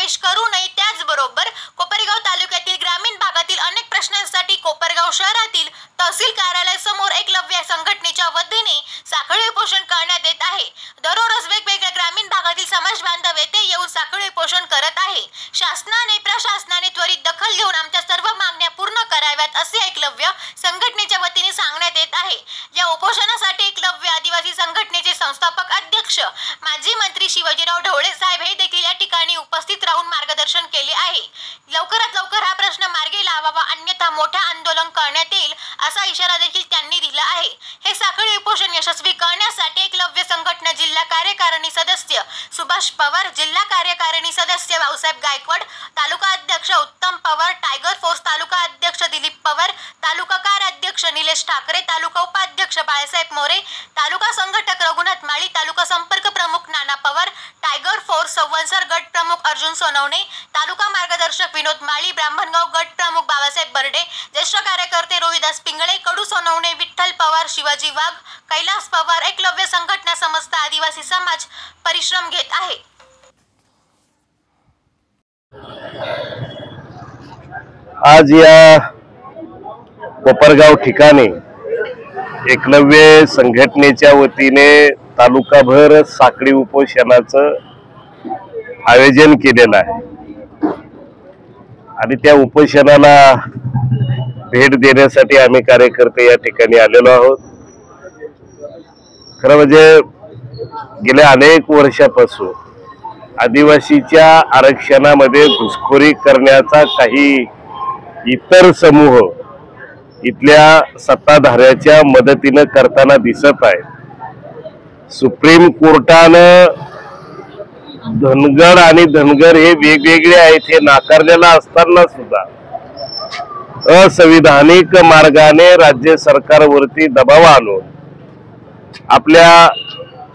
प्रवेश करू नये। त्याचबरोबर कोपरगाव तालुक्यातील ग्रामीण भागातील अनेक प्रश्नांसाठी कोपरगाव शहरातील तहसील कार्यालयासमोर एकलव्य संघटनेच्या वतीने साखळी उपोषण करण्यात येत आहे। दररोज वेगवेगळ्या ग्रामीण भागातील समाज बांधव येथे येऊन साखळी उपोषण करत आहे। शासनाने प्रशासनाने त्वरित दखल घेऊन आमच्या सर्व मागण्या पूर्ण कराव्यात असे एकलव्य संघटनेच्या वतीने सांगण्यात येत आहे। या उपोषणासाठी एकलव्य आदिवासी संघटनेचे संस्थापक अध्यक्ष माजी मंत्री शिवाजीराव ढवळे साहेब हे देखील या ठिकाणी उपस्थित राहून मार्गदर्शन केले आहे। लवकरात लवकर हा प्रश्न मार्गी लावावा, अन्यथा मोठे आंदोलन करण्यात येईल असा इशारा देखील त्यांनी दिला आहे। हे साखळी उपोषण यशस्वी करण्यासाठी एकलव्य संघटना जिल्हा कार्यकारिणी सदस्य सुभाष पवार, जिल्हा कार्यकारिणी सदस्य भाऊसाहेब गायकवाड, तालुका अध्यक्ष उत्तम पवार, टायगर फोर्स तालुका अध्यक्ष दिलीप पवार, तालुका कार्याध्यक्ष निलेश ठाकरे, तालुका उपाध्यक्ष बाळासाहेब मोरे, तालुका संघटक रघुनाथ माळी, तालुका संपर्क प्रमुख नाना पवार, टायगर फोर्स संवत्सर गट प्रमुख अर्जुन सोनवणे, तालुका मार्गदर्शक विनोद माळी, ब्राह्मणगाव गट प्रमुख बाबासाहेब बर्डे, ज्येष्ठ कार्यकर्ते रोहिदास पिंगळे, कडू सोनवणे, विठ्ठल पवार, शिवाजी वाघ, कैलास पवार, एकलव्य संघटना समस्त आदिवासी समाज परिश्रम घेत आहे। आज या कोपरगाव ठिकाणी एकलव्य संघटनेच्या वतीने तालुकाभर साखळी उपोषणाचं आयोजन केलेलं आहे आणि त्या उपोषणाला भेट देण्यासाठी आम्ही कार्यकर्ते या ठिकाणी आलेलो आहोत। खरं म्हणजे गेल्या अनेक वर्षापासून आदिवासीच्या आरक्षणामध्ये घुसखोरी करण्याचा काही इतर समूह इथल्या सत्ताधाऱ्याच्या मदतीने करताना दिसत आहे। सुप्रीम कोर्टानं धनगर आणि धनगर हे वेगवेगळे आहेत हे नाकारलेला असताना सुद्धा असंविधानिक मार्गाने राज्य सरकारवरती दबाव आणून आपल्या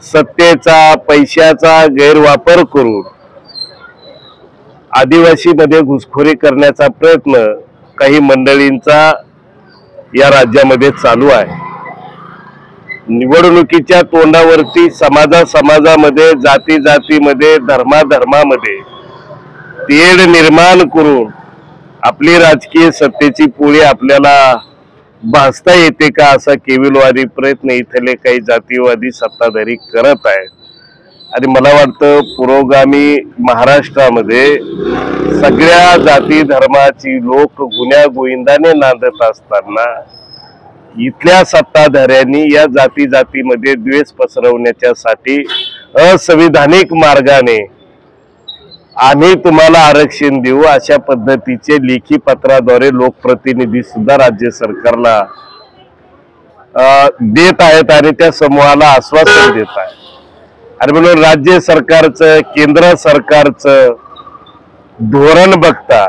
सत्तेचा पैशाचा गैरवापर करून आदिवासीमध्ये घुसखोरी करण्याचा प्रयत्न काही मंडळींचा या राज्यामध्ये चालू आहे। निवडणुकीच्या तोंडावरती समाजामध्ये जातीमध्ये धर्मामध्ये तेढ निर्माण करून आपली राजकीय सत्तेची पोळी आपल्याला भासता येते का असा केविलवादी प्रयत्न इथले काही जातीवादी सत्ताधारी करत आहेत। आणि मला वाटतं पुरोगामी महाराष्ट्रामध्ये सगळ्या जाती धर्माची लोक गुन्ह्या गोविंदाने नांदत असताना इथल्या सत्ताधाऱ्यांनी या जातीमध्ये द्वेष पसरवण्याच्यासाठी असंविधानिक मार्गाने आम्ही तुम्हाला आरक्षण देऊ अशा पद्धतीचे लेखी पत्राद्वारे लोकप्रतिनिधी सुद्धा राज्य सरकारला देत आहेत आणि त्या समूहाला आश्वासन देत आहेत। आणि म्हणून राज्य सरकारचं केंद्र सरकारचं धोरण बघता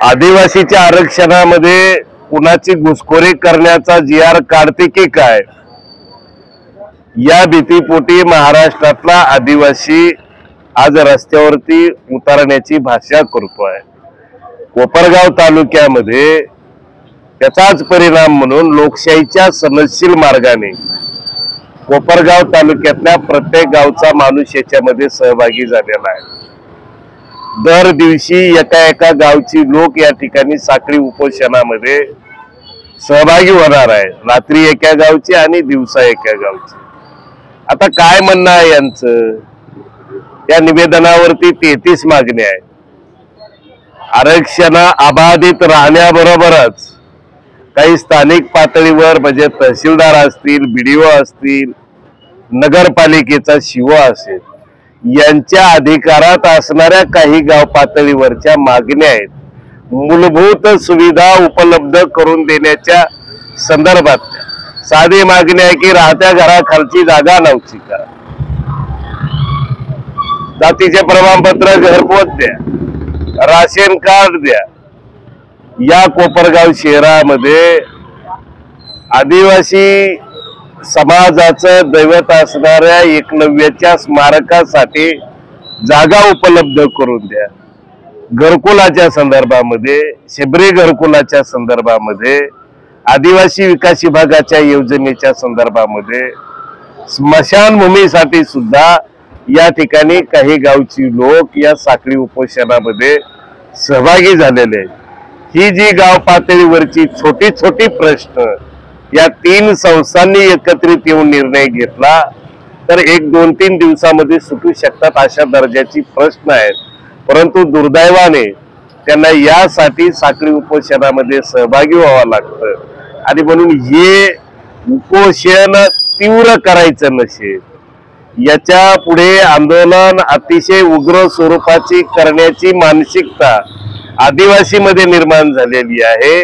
आदिवासीच्या आरक्षणामध्ये कुणाची घुसखोरी करण्याचा जी.आर. काढते की काय या भीतीपोटी महाराष्ट्रातला आदिवासी आज रस्त्यावरती उतरण्याची भाषा करतोय। कोपरगाव तालुक्यामध्ये त्याचाच परिणाम म्हणून लोकशाहीच्या सनदशील मार्गाने कोपरगाव तालुक्यातल्या प्रत्येक गावचा माणूस याच्यामध्ये सहभागी झालेला आहे। दर दिवशी एका गावची लोक या ठिकाणी साखळी उपोषणामध्ये सहभागी होणार आहे। रात्री एका गावची आणि दिवसा एका गावची। आता काय म्हणणं आहे यांचं? त्या निवेदनावरती 33 मागण्या आहेत। आरक्षण अबाधित राहण्याबरोबरच काही स्थानिक पातळीवर म्हणजे तहसीलदार असतील, BDO असतील, नगरपालिकेचा शिवो असेल यांच्या अधिकारात असणाऱ्या काही गाव पातळीवरच्या मागण्या आहेत। मूलभूत सुविधा उपलब्ध करून देण्याच्या संदर्भात साधी मागणी आहे की राहत्या घराखालची जागा नव्हती का, जातीचे प्रमाणपत्र घरपोच द्या, राशन कार्ड द्या। या कोपरगाव शहरामध्ये आदिवासी समाजाचं दैवत असणाऱ्या एकलव्याच्या स्मारकासाठी जागा उपलब्ध करून द्या। घरकुलाच्या संदर्भामध्ये, शबरी घरकुलाच्या संदर्भामध्ये, आदिवासी विकास विभागाच्या योजनेच्या संदर्भामध्ये, स्मशानभूमीसाठी सुद्धा या ठिकाणी काही गावची लोक या साखळी उपोषणामध्ये सहभागी झालेले आहेत. ही जी गाव पातळीवरची छोटी छोटी प्रश्न या 3 संस्थांनी एकत्रित येऊन निर्णय घेतला तर 1-2-3 दिवसामध्ये सुटू शकतात अशा दर्जाची प्रश्न आहेत. परंतु दुर्दैवाने त्यांना यासाठी साखळी उपोषणामध्ये सहभागी व्हावं लागतं आणि म्हणून हे उपोषण तीव्र करायचं नसेल, याच्या पुढे आंदोलन अतिशय उग्र स्वरूपाची करण्याची मानसिकता आदिवासीमध्ये निर्माण झालेली आहे,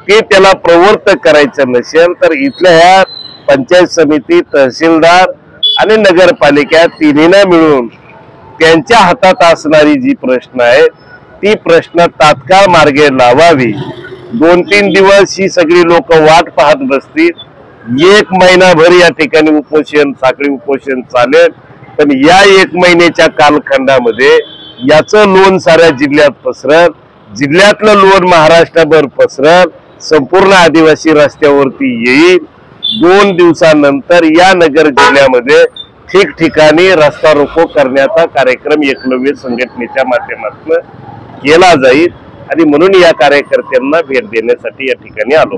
ते त्याला प्रवृत्त करायचं नसेल तर इथल्या ह्या पंचायत समिती, तहसीलदार आणि नगरपालिका तिन्हींना मिळून त्यांच्या हातात असणारी जी प्रश्न आहे ती प्रश्न तात्काळ मार्गे लावावी. 2-3 दिवस ही सगळी लोक वाट पाहत बसतील, 1 महिनाभर या ठिकाणी उपोषण, साखळी उपोषण चालेल. पण या 1 महिन्याच्या कालखंडामध्ये याचं लोन साऱ्या जिल्ह्यात पसरल, जिल्ह्यातलं लोन महाराष्ट्रभर पसरल, संपूर्ण आदिवासी रस्त्यावरती येईल. 2 दिवसानंतर या नगर जिल्ह्यामध्ये ठिकठिकाणी रस्ता रोको करण्याचा कार्यक्रम एकलव्य संघटनेच्या माध्यमातून केला जाईल आणि म्हणून या कार्यकर्त्यांना भेट देण्यासाठी या ठिकाणी आलो.